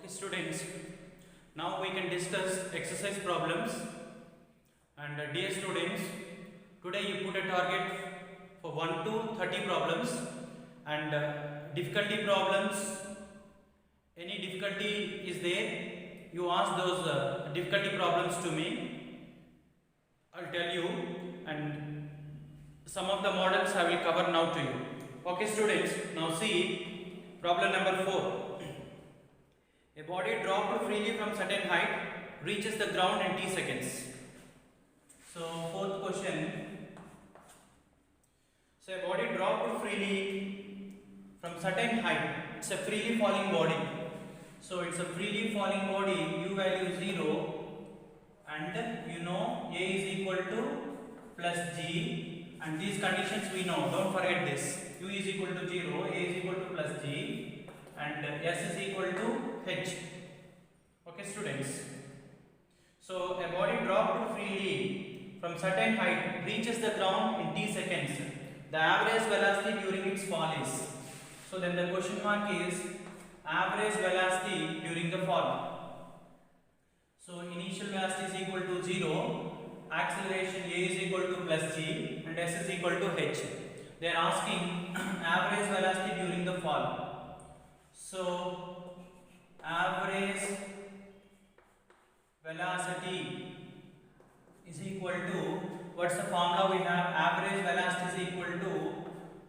Students, now we can discuss exercise problems. And dear students, today you put a target for 1 to 30 problems, and difficulty problems, any difficulty is there, you ask those difficulty problems to me. I'll tell you, and some of the models I will cover now to you. Okay students, now see problem number 4. A body dropped freely from certain height reaches the ground in t seconds. So fourth question. So a body dropped freely from certain height. It's a freely falling body. So it's a freely falling body. U value 0, and you know A is equal to plus G, and these conditions we know. Don't forget this. U is equal to 0, A is equal to plus G, and S is equal to H. Okay students, so a body dropped freely from certain height reaches the ground in t seconds. The average velocity during its fall is. So then the question mark is average velocity during the fall. So initial velocity is equal to 0, acceleration A is equal to plus G, and S is equal to H. They are asking average velocity during the fall. So average velocity is equal to, what's the formula we have? Average velocity is equal to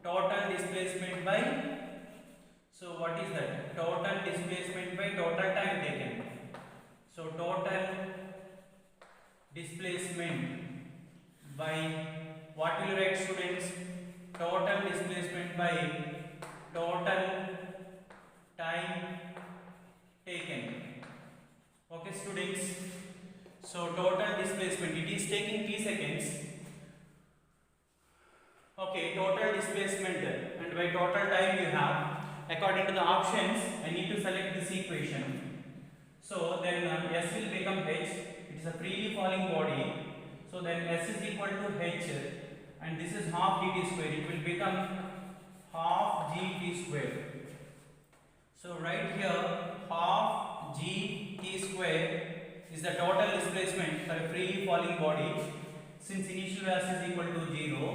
total displacement by, so what is that? Total displacement by total time taken. So total displacement by, what will you write students? Total displacement by total time taken. Okay students, so total displacement, it is taking t seconds. Okay, total displacement and by total time you have, according to the options I need to select this equation. So then S will become H. It is a freely falling body, so then S is equal to H, and this is half dt square. It will become half gt square. So right here half gt square is the total displacement for a freely falling body, since initial velocity is equal to 0,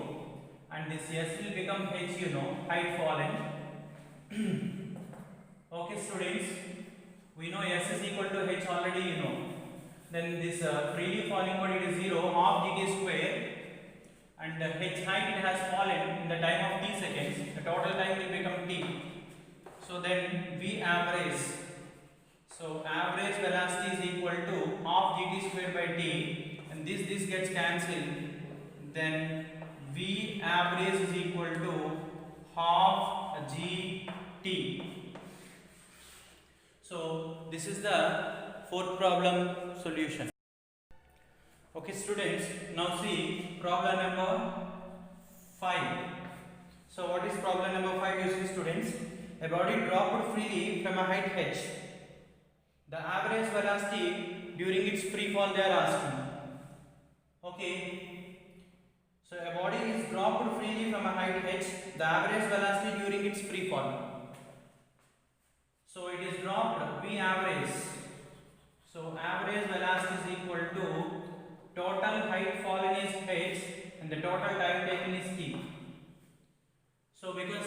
and this S will become H, you know, height fallen. Okay students, we know S is equal to H already, you know. Then this freely falling body is 0, half gt square, and H height it has fallen in the time of t seconds. The total time will become t. So then V average. So average velocity is equal to half gt square by t, and this gets cancelled. Then V average is equal to half gt. So this is the fourth problem solution. Okay students, now see problem number 5. So what is problem number 5? You see students, a body dropped freely from a height h. The average velocity during its free fall they are asking. Okay, so a body is dropped freely from a height h. The average velocity during its free fall. So it is dropped V average. So average velocity is equal to total height fallen is h, and the total time taken is t. So because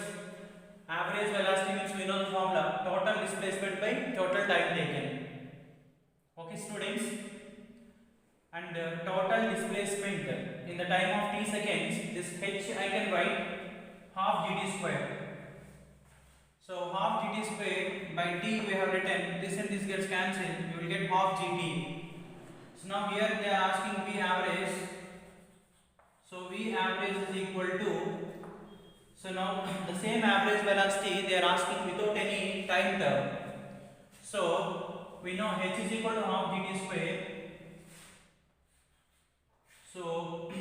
average velocity means we know the formula, total displacement by total time taken. Okay students, and total displacement in the time of t seconds, this h I can write half gt square. So half gt square by t we have written, this and this gets cancelled, you will get half gt. So now here they are asking V average. So V average is equal to, so now the same average velocity they are asking without any time term. So we know h is equal to half gt square. So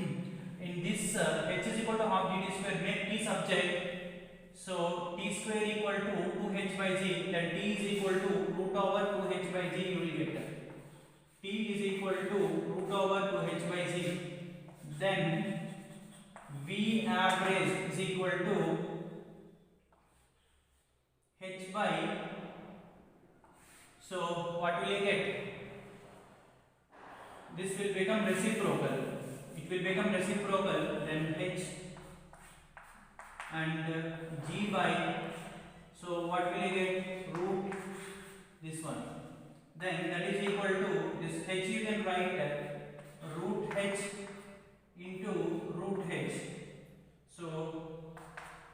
in this h is equal to half gt square, make t subject. So t square equal to 2h by g, then t is equal to root over 2h by g you will get. T is equal to root over 2h by g. Then V average is equal to h by, So what will you get? This will become reciprocal. It will become reciprocal, then h and g by, so what will you get? Root this one. Then that is equal to this h, you can write root h into root h. So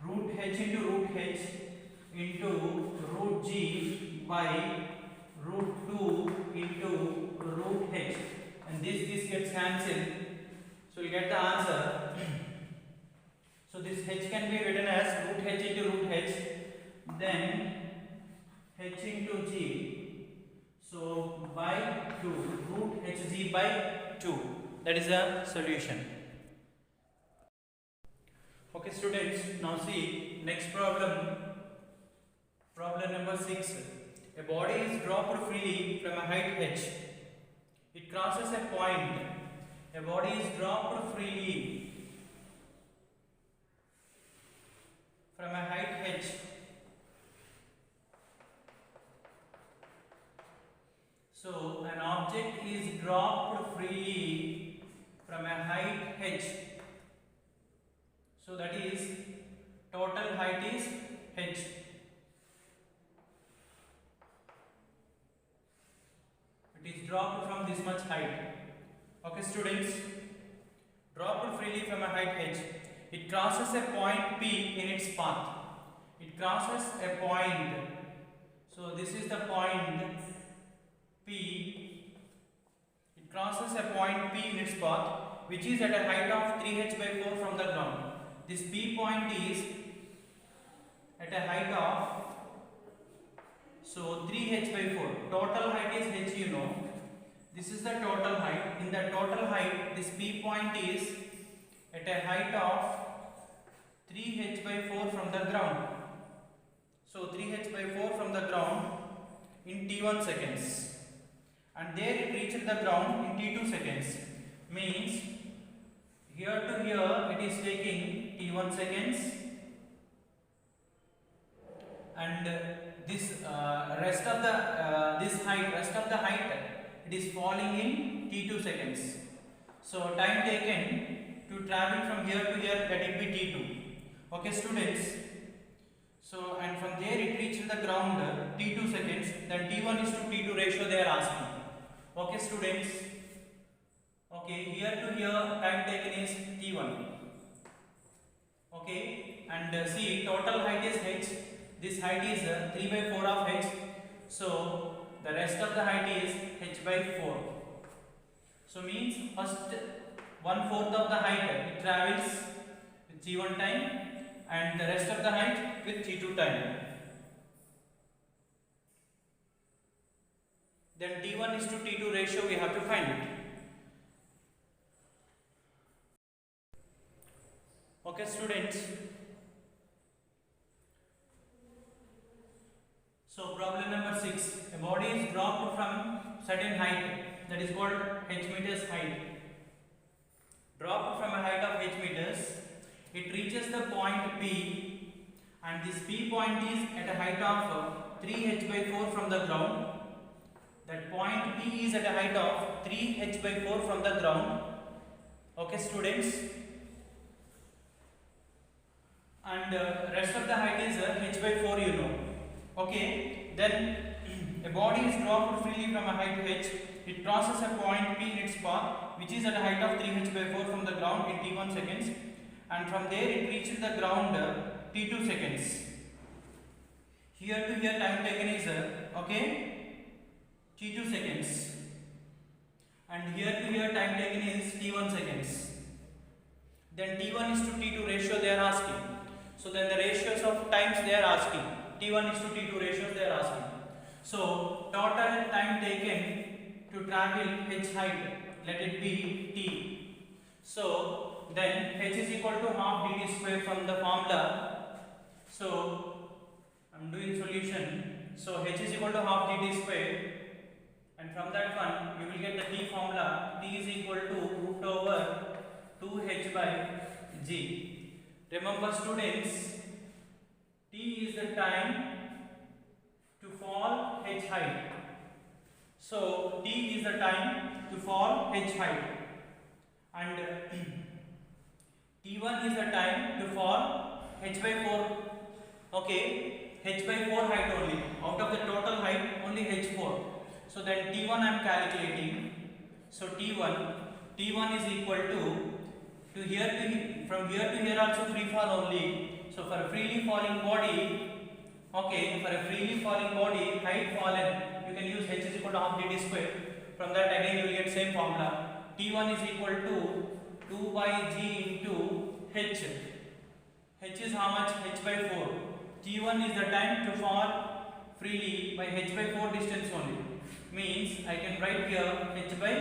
root h into root h into root g by root 2 into root h, and this gets cancelled, so you get the answer. So this h can be written as root h into root h, then h into g, so by 2, root hg by 2. That is the solution. Okay students, now see next problem. Problem number 6. A body is dropped freely from a height h. It crosses a point. A body is dropped freely from a height h. So an object is dropped freely from a height h. So that is, total height is h. It is dropped from this much height. Okay students, dropped freely from a height h. It crosses a point P in its path. It crosses a point. So this is the point P. It crosses a point P in its path, which is at a height of 3h by 4 from the ground. This P point is at a height of, so 3h by 4. Total height is h, you know. This is the total height. In the total height, this P point is at a height of 3h by 4 from the ground. So 3h by 4 from the ground in t1 seconds. And there it reached the ground in t2 seconds. Means here to here it is taking t1 seconds. And this rest of the height, it is falling in t2 seconds. So time taken to travel from here to here, that will be t2. Okay students. So and from there it reached the ground t2 seconds. Then t1 is to t2 ratio they are asking. Okay students. Okay, here to here time taken is t1. Okay, and see, total height is h. This height is 3 by 4 of h. So the rest of the height is h by 4. So means first 1/4 of the height it travels with g1 time, and the rest of the height with g2 time. Then t1 is to t2 ratio we have to find it. Okay students. So problem number 6. A body is dropped from certain height, that is called h meters height. Dropped from a height of h meters, it reaches the point P, and this P point is at a height of 3h by 4 from the ground. That point P is at a height of 3h by 4 from the ground. Okay students. And rest of the height is h by 4, you know. Okay, then a body is dropped freely from a height h. It crosses a point P in its path, which is at a height of 3h by 4 from the ground in t1 seconds, and from there it reaches the ground t2 seconds. Here to here time taken is okay, t2 seconds, and here to here time taken is t1 seconds. Then t1 is to t2 ratio they are asking. So then the ratios of times they are asking. t1 is to t2 ratios they are asking. So total time taken to travel h height, let it be t. So then h is equal to half dt square from the formula. So I am doing solution. So h is equal to half dt square, and from that one you will get the t formula. T is equal to root over 2h by g. Remember students, t is the time to fall h height. So t is the time to fall h height, and t1 is the time to fall h by 4. Okay, h by 4 height only. Out of the total height, only h4. So then t1 I am calculating. So t1 is equal to here to from here to here also free fall only. So for a freely falling body, okay, for a freely falling body, height fallen, you can use h is equal to half dt square. From that again you will get same formula. t1 is equal to 2 by g into h. H is how much? H by 4. t1 is the time to fall freely by h by 4 distance only. Means I can write here h by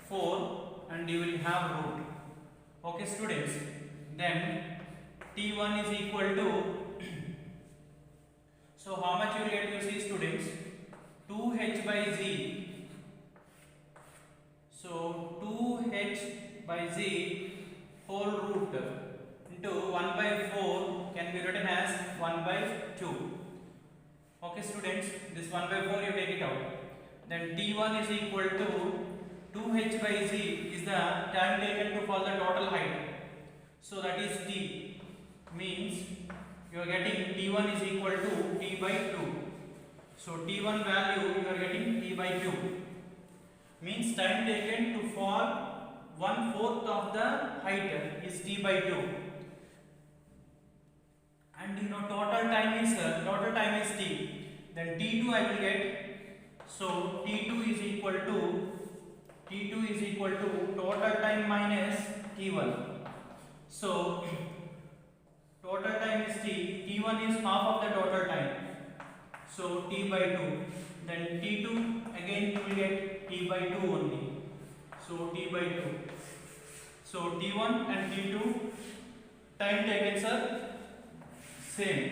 4 and you will have root. Okay students, then t1 is equal to so how much you will get, you see students, 2h by z. So 2h by z whole root into 1 by 4 can be written as 1 by 2. Okay students, this 1 by 4 you take it out. Then t1 is equal to 2h by z is the time taken to fall the total height. So that is t, means you are getting t1 is equal to t by 2. So t1 value you are getting t by 2. Means time taken to fall 1/4 of the height is t by 2. And you know total time is t. Then t2 I will get. So t2 is equal to total time minus t1. So total time is t. t1 is half of the total time. So t by 2. Then t2 again you will get t by 2 only. So t by 2. So t1 and t2 time taken are same.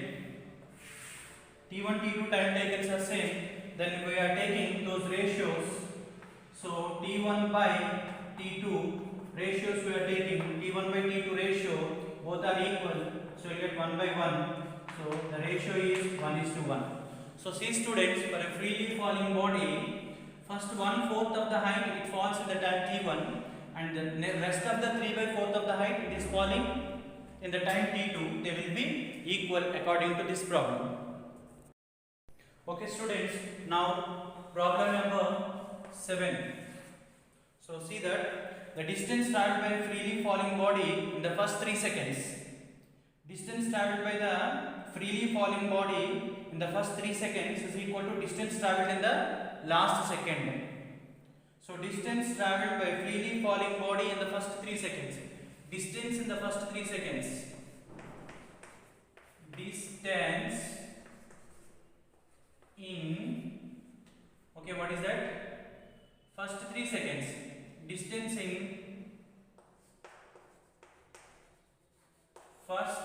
t1 t2 time taken are same. Then we are taking those ratios. So t1 by t2 ratios we are taking. t1 by t2 ratio both are equal. So you get 1 by 1. So the ratio is 1:1. So see students, for a freely falling body, first 1/4 of the height it falls in the time t1, and the rest of the 3/4 of the height it is falling in the time t2. They will be equal according to this problem. Okay students, now problem number 7. So see that the distance travelled by a freely falling body in the first 3 seconds. Distance travelled by the freely falling body in the first 3 seconds is equal to distance travelled in the last second. So distance travelled by freely falling body in the first 3 seconds. Distance in the first 3 seconds. Distance in, okay, what is that? First 3 seconds. Distance in first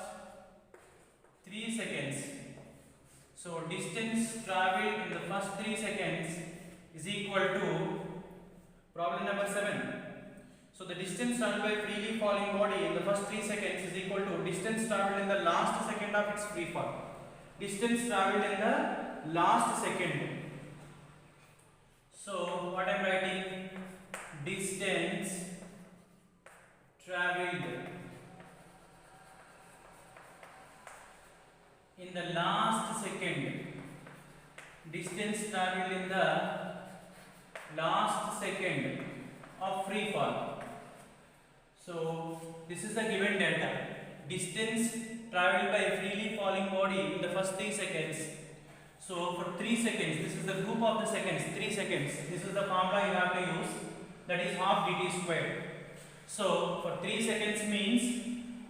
3 seconds. So distance travelled in the first 3 seconds is equal to problem number 7. So the distance travelled by freely falling body in the first 3 seconds is equal to distance travelled in the last second of its free fall. Distance travelled in the last second. So what I am writing? Distance travelled in the last second. Distance travelled in the last second of free fall. So this is the given data. Distance travelled by a freely falling body in the first 3 seconds. So for 3 seconds, this is the group of the seconds, 3 seconds. This is the formula you have to use, that is half dt squared. So for 3 seconds means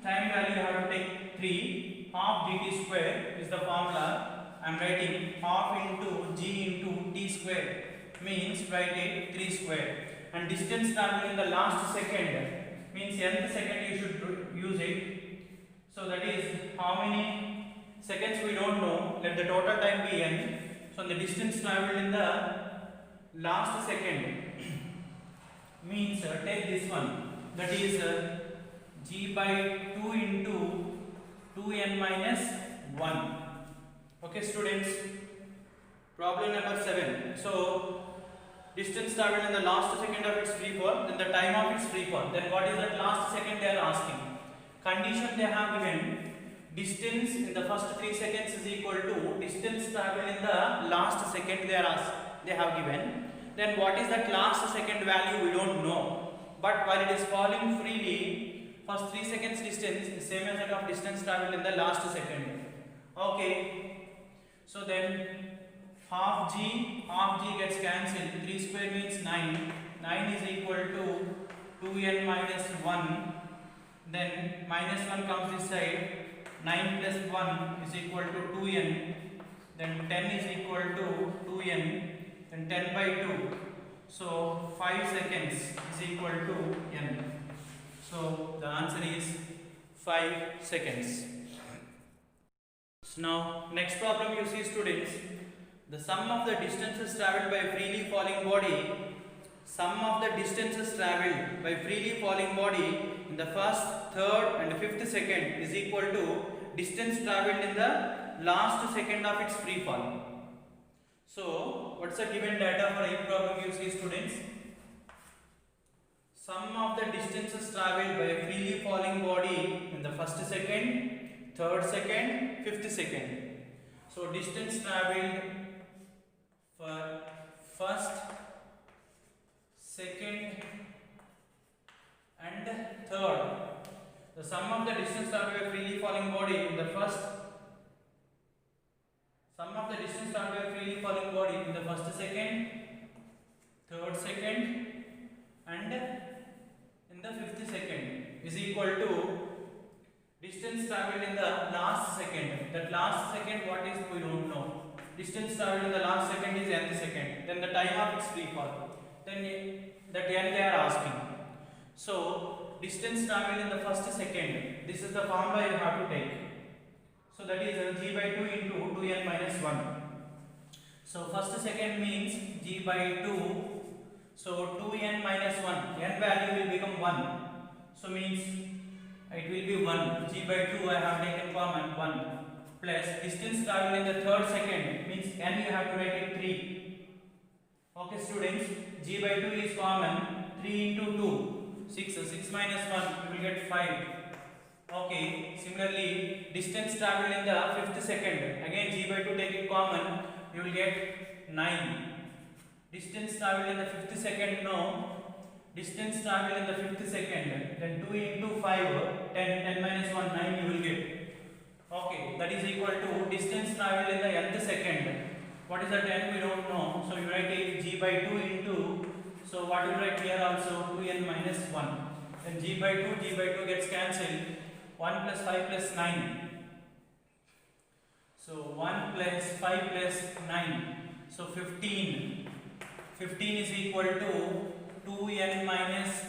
time value you have to take 3. Half dt square is the formula. I am writing half into g into t square, means write it 3 square. And distance travelled in the last second means nth second you should use it. So that is how many seconds we don't know. Let the total time be n. So the distance travelled in the last second means take this one, that is g by 2 into 2n minus 1. Okay students, problem number 7. So distance traveled in the last second of its free fall, then the time of its free fall. Then what is that last second they are asking? Condition they have given, distance in the first 3 seconds is equal to distance traveled in the last second they have given. Then what is that last second value we don't know. But while it is falling freely, first 3 seconds distance is same as that of distance traveled in the last second. Okay. So then half g gets cancelled. 3 square means 9. 9 is equal to 2n minus 1. Then minus 1 comes this side. 9 plus 1 is equal to 2n. Then 10 is equal to 2n. Then 10 by 2. So 5 seconds is equal to n. So the answer is 5 seconds. So now next problem you see, students. The sum of the distances travelled by a freely falling body, sum of the distances travelled by freely falling body in the first, third and fifth second is equal to distance travelled in the last second of its free fall. So what's the given data for each problem you see, students? Sum of the distances travelled by a freely falling body in the first second, third second, fifth second. So distance travelled for first, second and third. The sum of the distance travelled by a freely falling body in the first, sum of the distance travelled by a freely falling body in the first second, third second and in the fifth second is equal to distance travelled in the last second. That last second what is we don't know. Distance travelled in the last second is nth second. Then the time of its free fall. Then that n they are asking. So distance travelled in the first second. This is the formula you have to take. So that is g by 2 into 2n minus 1. So first second means g by 2. So 2n minus 1. N value will become 1. So means it will be 1. G by 2 I have taken common 1. Plus distance travelled in the third second means n you have to write it 3. Okay students, g by 2 is common. 3 into 2. 6 minus 1 you will get 5. Okay, similarly distance travelled in the fifth second, again g by 2 take it common, you will get 9. Distance travelled in the fifth second, no. Distance travelled in the fifth second, then 2 into 5, 10 minus 1, 9 you will get. Okay, that is equal to distance travelled in the nth second. What is the 10 we don't know, so you write it g by 2 into, so what you write here also 2n minus 1. Then g by 2 gets cancelled. 1 plus 5 plus 9. So 1 plus 5 plus 9. So 15. 15 is equal to 2n minus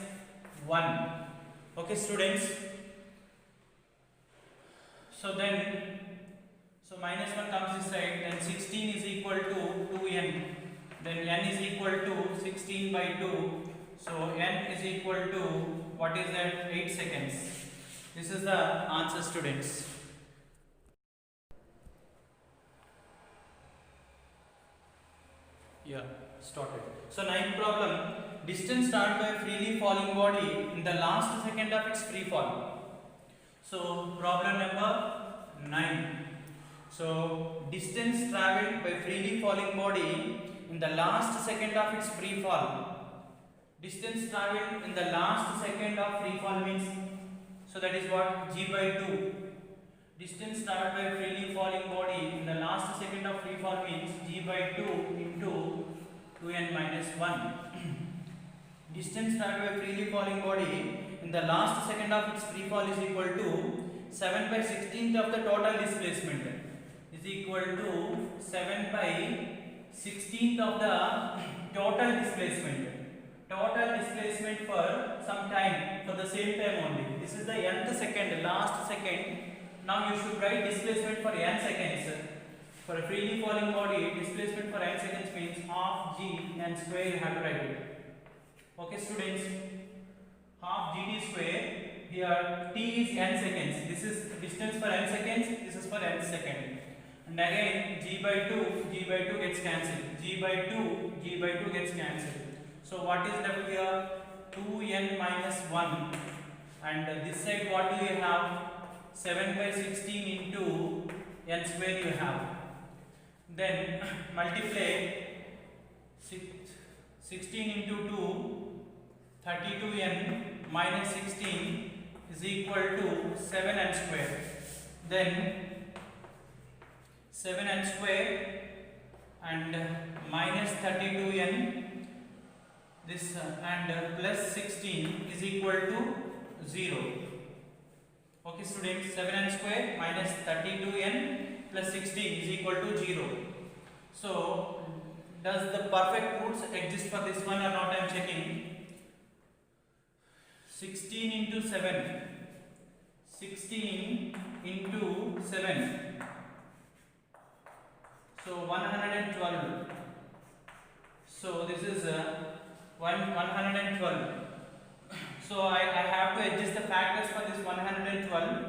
1. Okay students. So then, so minus 1 comes this side, then 16 is equal to 2n. Then n is equal to 16 by 2. So n is equal to, what is that, 8 seconds. This is the answer students. Yeah, started. So ninth problem, distance traveled by a freely falling body in the last second of its free fall. So problem number 9. So distance traveled by freely falling body in the last second of its free fall. Distance traveled in the last second of free fall means, so that is what, g by 2. Distance traveled by a freely falling body in the last second of free fall means g by 2 into 2n minus 1. Distance traveled by a freely falling body in the last second of its free fall is equal to 7 by 16th of the total displacement is equal to 7 by 16th of the total displacement. Total displacement for some time, for the same time only. This is the nth second, last second. Now you should write displacement for n seconds. For a freely falling body, displacement for n seconds means half g n square you have to write it. Okay students, half gt square. Here t is n seconds. This is distance for n seconds. This is for n second. And again g by 2 by 2 gets cancelled. G by 2 gets cancelled. So what is left here? 2n minus 1, and this side what do you have? 7 by 16 into n square you have. Then multiply 16 into 2, 32n minus 16 is equal to 7n square. Then 7n square and minus 32n, this and plus 16 is equal to 0. Okay students, 7n square minus 32n plus 16 is equal to 0. So does the perfect roots exist for this one or not? I am checking. 16 into 7, 16 into 7, so 112. So this is 112. So I have to adjust the factors for this 112,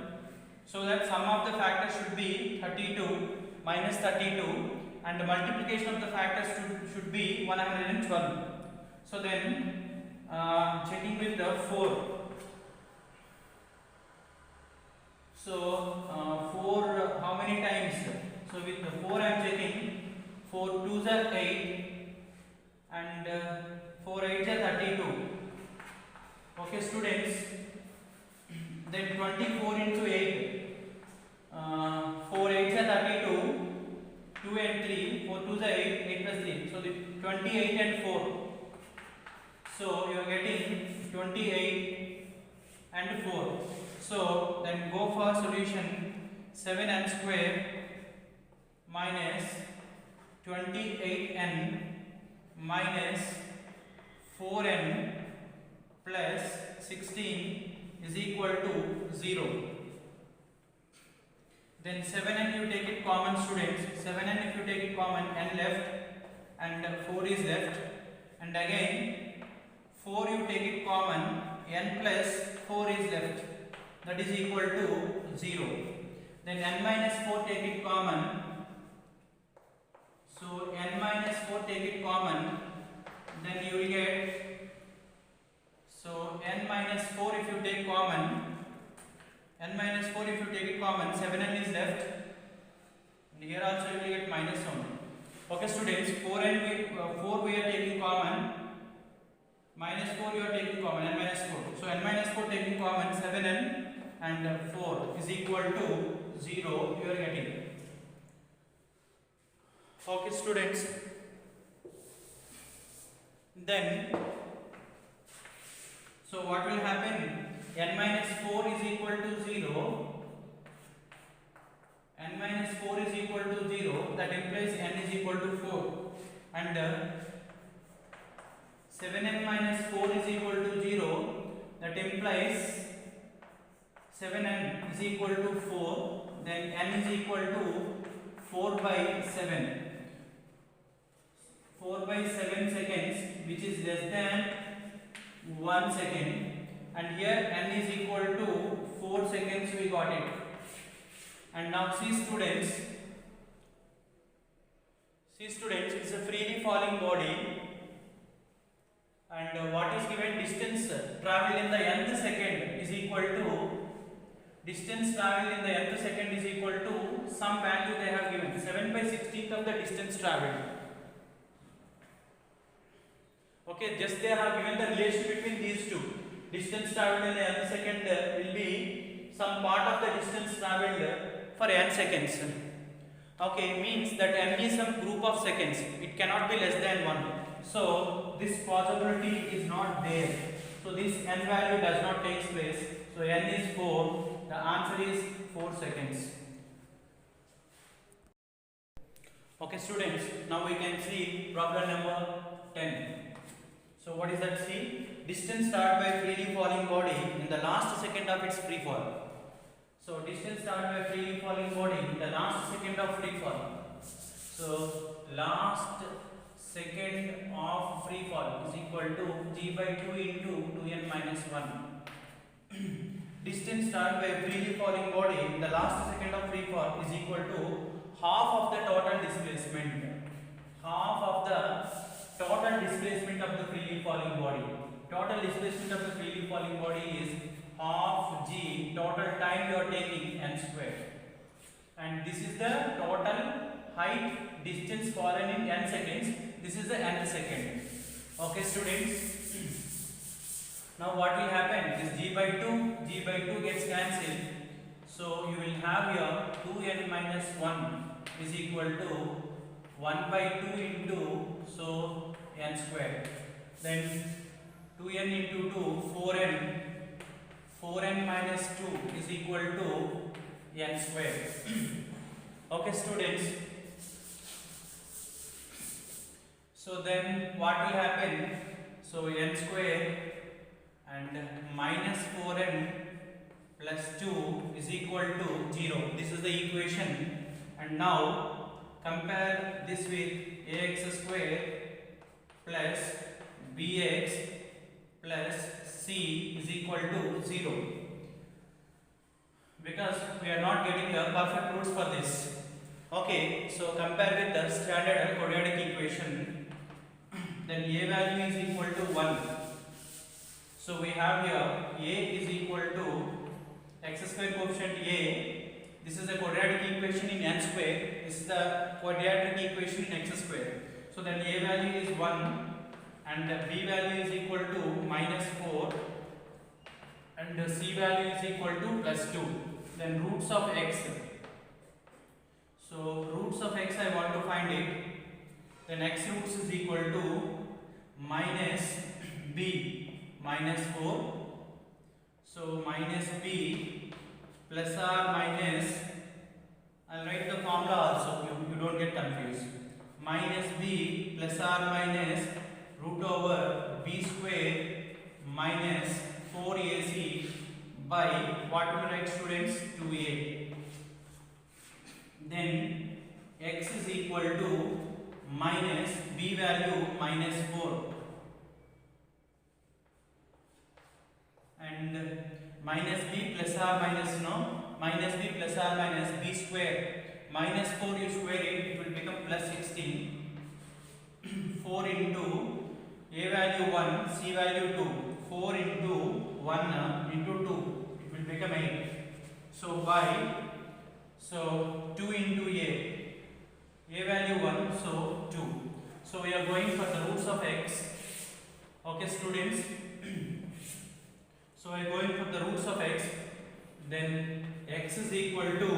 so that sum of the factors should be 32 minus 32 and the multiplication of the factors should be 112. So then checking with the 4. So 4 how many times? So with the 4 I am checking. 4 2s are 8 and 4 8s are 32. Okay students, then 24 into 8, 4 8s are 32, 2 and 3, 4 2s are 8, 8 plus 3, so the 28 and 4. So you are getting 28 and 4. So then go for solution. 7n square minus 28n minus 4n plus 16 is equal to 0. Then 7n you take it common students. 7n if you take it common, n left and 4 is left, and again 4 you take it common, n plus 4 is left, that is equal to 0. Then n minus 4 take it common, so n minus 4 take it common, then you will get, so n minus 4 if you take common, n minus 4 if you take it common, 7n is left, and here also you will get minus only. Okay students, 4 we are taking common, minus 4 you are taking common, n minus 4. So n minus 4 taking common, 7n and 4 is equal to 0 you are getting. Okay students, then so what will happen? N minus 4 is equal to 0, n minus 4 is equal to 0, that implies n is equal to 4, and 7n minus 4 is equal to 0, that implies 7n is equal to 4, then n is equal to 4 by 7. 4 by 7 seconds, which is less than 1 second, and here n is equal to 4 seconds we got it. And now see students, it's a freely falling body, and what is given? Distance traveled in the nth second is equal to, distance traveled in the nth second is equal to some value they have given, 7 by 16th of the distance traveled. Okay, just they have given the relation between these two. Distance traveled in the nth second will be some part of the distance traveled for n seconds. Okay, means that n is some group of seconds. It cannot be less than 1. So this possibility is not there. So this n value does not take place. So n is 4. The answer is 4 seconds. Okay students, now we can see problem number 10. So what is that? See, distance started by freely falling body in the last second of its free fall. So distance started by freely falling body in the last second of free fall. So last second of free fall is equal to g by 2 into 2n minus 1. Distance started by freely falling body in the last second of free fall is equal to half of the total displacement. half of the total displacement of the freely falling body. Total displacement of the freely falling body is half g total time you are taking n square, and this is the total height distance fallen in n seconds. This is the nth second. Okay students, now what will happen? This g by 2 gets cancelled, so you will have here 2n minus 1 is equal to 1 by 2 into so n square, then 2n into 2 4n minus 2 is equal to n square. Okay students, so then what will happen? So n square and minus 4n plus 2 is equal to 0. This is the equation, and now compare this with ax square plus bx plus c is equal to 0, because we are not getting the perfect roots for this. Okay, so compare with the standard quadratic equation, then a value is equal to 1. So we have here a is equal to x square coefficient a. This is the quadratic equation in n square. This is the quadratic equation in x square. So then a value is 1 and b value is equal to minus 4 and c value is equal to plus 2. Then roots of x. So roots of x I want to find it. Then x roots is equal to minus b minus 4. So minus b plus or minus, I'll write the formula also, you don't get confused. Minus b plus or minus root over b square minus 4ac by what will write students? 2a. Then x is equal to minus b value minus 4 and minus b plus or minus minus b plus or minus b square minus 4 you square it will become plus 16. 4 into a value 1, c value 2. 4 into 1 into 2 it will become 8. So by 2 into a value 1, so 2. So we are going for the roots of x. Okay students, so we are going for the roots of x. Then x is equal to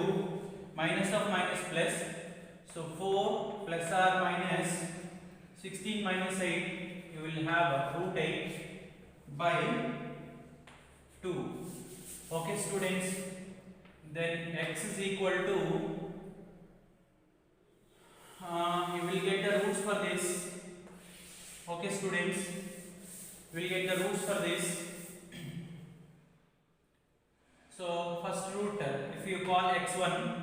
minus of minus plus, so 4 plus or minus 16 minus 8, you will have root 8 by 2. Okay students, then x is equal to you will get the roots for this. Okay students, we will get the roots for this. So first root, if you call x1,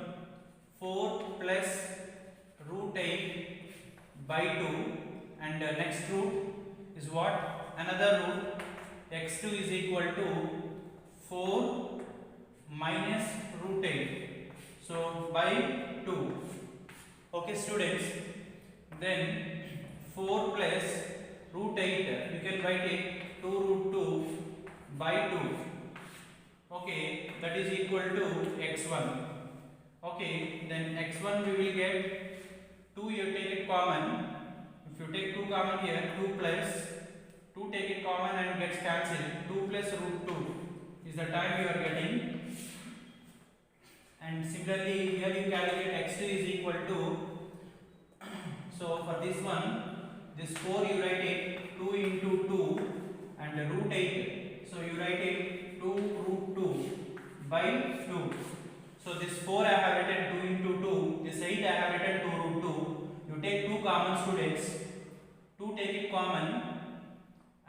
4 plus root 8 by 2, and next root is what? Another root. X2 is equal to 4 minus root 8, so by 2. Okay students, then 4 plus root 8, you can write it 2 root 2 by 2. Okay, that is equal to x1. Okay, then x1 we will get 2, you take it common. If you take 2 common here, 2 plus 2 take it common and gets cancelled. 2 plus root 2 is the time you are getting. And similarly here you calculate x2 is equal to, so for this one, this 4 you write it 2 into 2 and root 8, so you write it 2 root 2 by 2. So this 4 I have written 2 into 2, this 8 I have written 2 root 2. You take 2 common students, 2 take it common,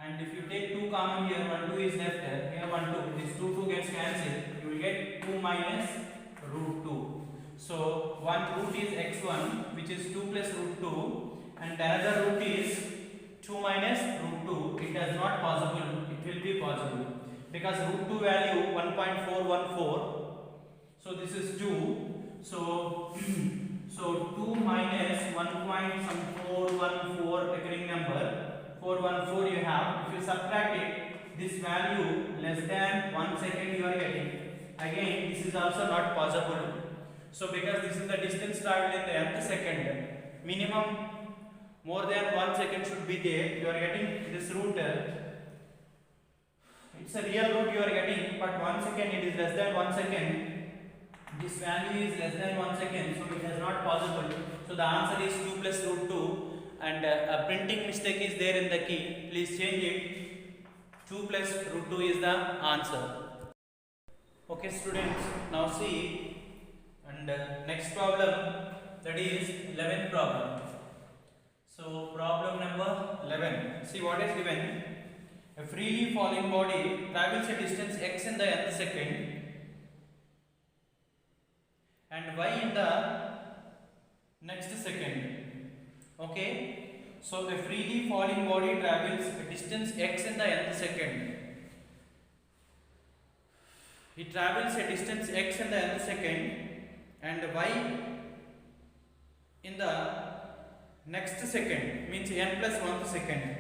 and if you take 2 common here, 1 2 is left there, here 1 2, this 2 2 gets cancelled, you will get 2 minus root 2. So one root is x1 which is 2 plus root 2 and another root is 2 minus root 2. It is not possible, it will be possible because root 2 value 1.414, so this is 2, so So 2 minus 1.414 recurring number 414 you have. If you subtract it, this value less than 1 second you are getting. Again, this is also not possible. So because this is the distance traveled in the nth second, minimum more than 1 second should be there. You are getting this root. It's a real root you are getting, but 1 second it is less than 1 second. This value is less than 1 second, so it is not possible. So the answer is 2 plus root 2, and a printing mistake is there in the key. Please change it. 2 plus root 2 is the answer. Okay students, now see, and next problem, that is 11th problem. So problem number 11. See what is given. A freely falling body travels a distance x in the nth second and y in the next second. Okay, so a freely falling body travels a distance x in the nth second. It travels a distance x in the nth second and y in the next second, means n plus 1th second.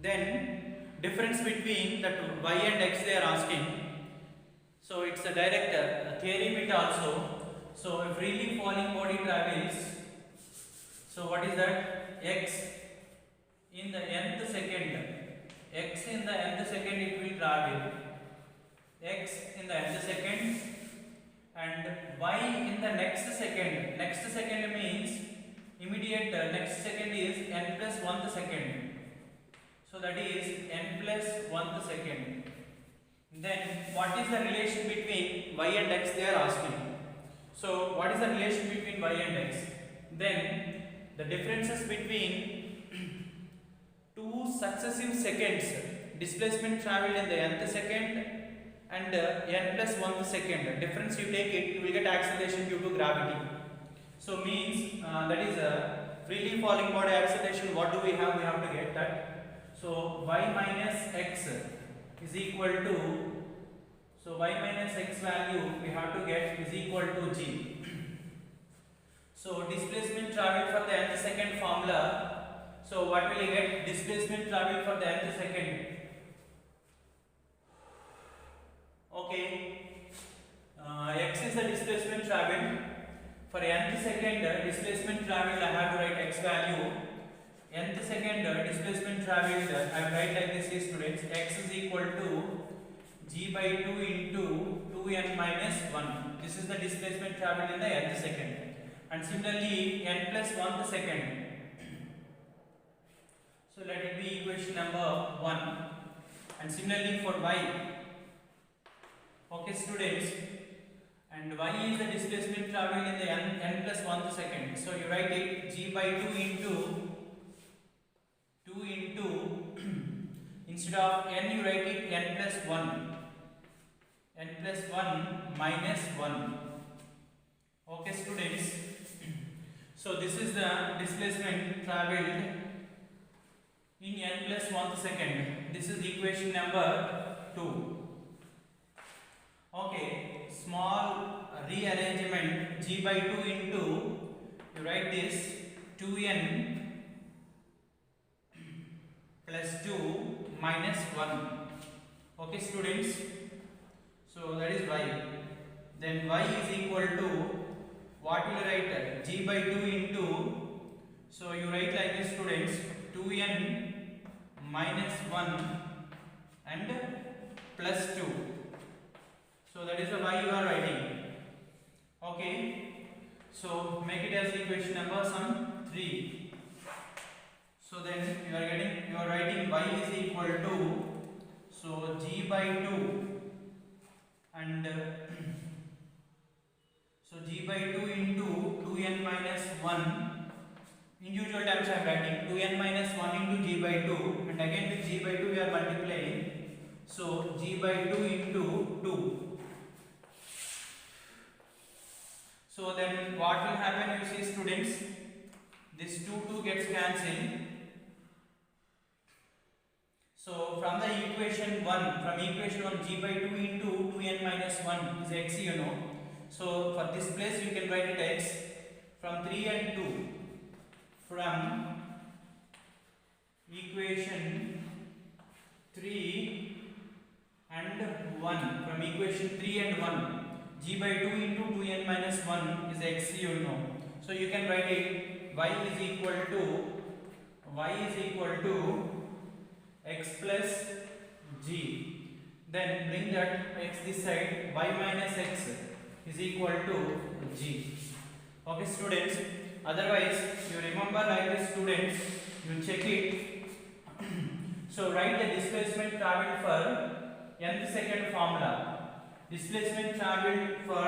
Then difference between the y and x they are asking. So it's a direct theory bit also. So a freely falling body travels. So what is that? X in the nth second. X in the nth second it will travel. X in the nth second and y in the next second. Next second means immediate next second is n plus 1th second. So that is n plus 1th second. Then what is the relation between y and x they are asking. So what is the relation between y and x? Then the differences between two successive seconds, displacement travelled in the nth second and n plus 1th second. Difference you take it, you will get acceleration due to gravity. So means that is a freely falling body acceleration. What do we have? We have to get that. So y minus x is equal to, so y minus x value we have to get is equal to g. So displacement travel for the nth second formula. So what will you get? Displacement travel for the nth second. Okay, x is the displacement travel. For nth second displacement travel I have to write x value. Nth second displacement traveled I will write like this, students. X is equal to g by 2 into 2n minus 1. This is the displacement traveled in the nth second. And similarly n plus 1th second. So let it be equation number 1. And similarly for y. Okay students. And y is the displacement traveled in the n plus 1th second. So you write it g by 2 into instead of n you write it n plus 1. N plus 1 minus 1. Okay students. So this is the displacement traveled in n plus 1th second. This is equation number 2. Okay, small rearrangement, g by 2 into, you write this 2n plus 2 minus 1. Okay students, so that is y. Then y is equal to, what will you write? G by 2 into, so you write like this students, 2n minus 1 and plus 2. So that is the y you are writing. Okay, so make it as equation number 3. So then you are writing y is equal to, so g by 2 and so g by 2 into 2n minus 1. Individual times I am writing 2n minus 1 into g by 2, and again with g by 2 we are multiplying. So g by 2 into 2. So then what will happen, you see students, this 2 gets cancelled. So from the equation 1, g by 2 into 2n minus 1 is x, you know. So for this place you can write it x from 3 and 2, from equation 3 and 1, from equation 3 and 1, g by 2 into 2n minus 1 is x, you know. So you can write it y is equal to x plus g. Then bring that x this side, y minus x is equal to g. Okay students, otherwise you remember like this students, you check it. So write the displacement traveled for nth second formula. Displacement traveled for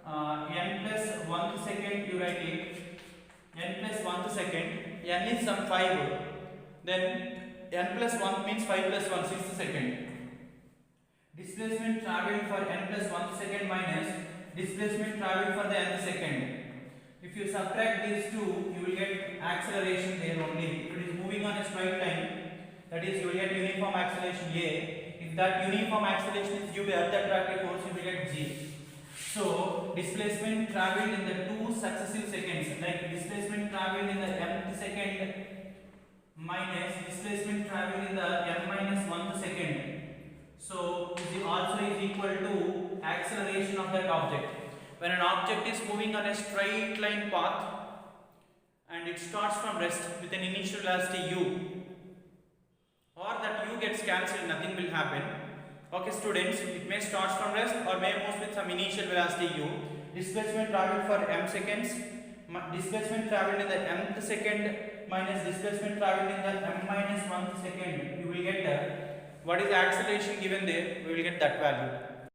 n plus 1th second, you write it n plus 1th second, n is some 5, then n plus 1 means 5 plus 1, 6th second. Displacement traveled for n plus 1th second minus displacement traveled for the nth second. If you subtract these two, you will get acceleration there only. If it is moving on a straight line, that is you will get uniform acceleration A. If that uniform acceleration is due to earth attractive force, you will get G. So displacement traveled in the two successive seconds, like displacement traveled in the nth second minus displacement traveled in the n minus 1th second. So this also is equal to acceleration of that object. When an object is moving on a straight line path and it starts from rest with an initial velocity u, or that u gets cancelled, nothing will happen. Okay students, it may start from rest or may move with some initial velocity u. Displacement traveled for m seconds, displacement traveled in the mth second minus displacement traveled in the m minus 1th second, you will get what is the acceleration given there, we will get that value.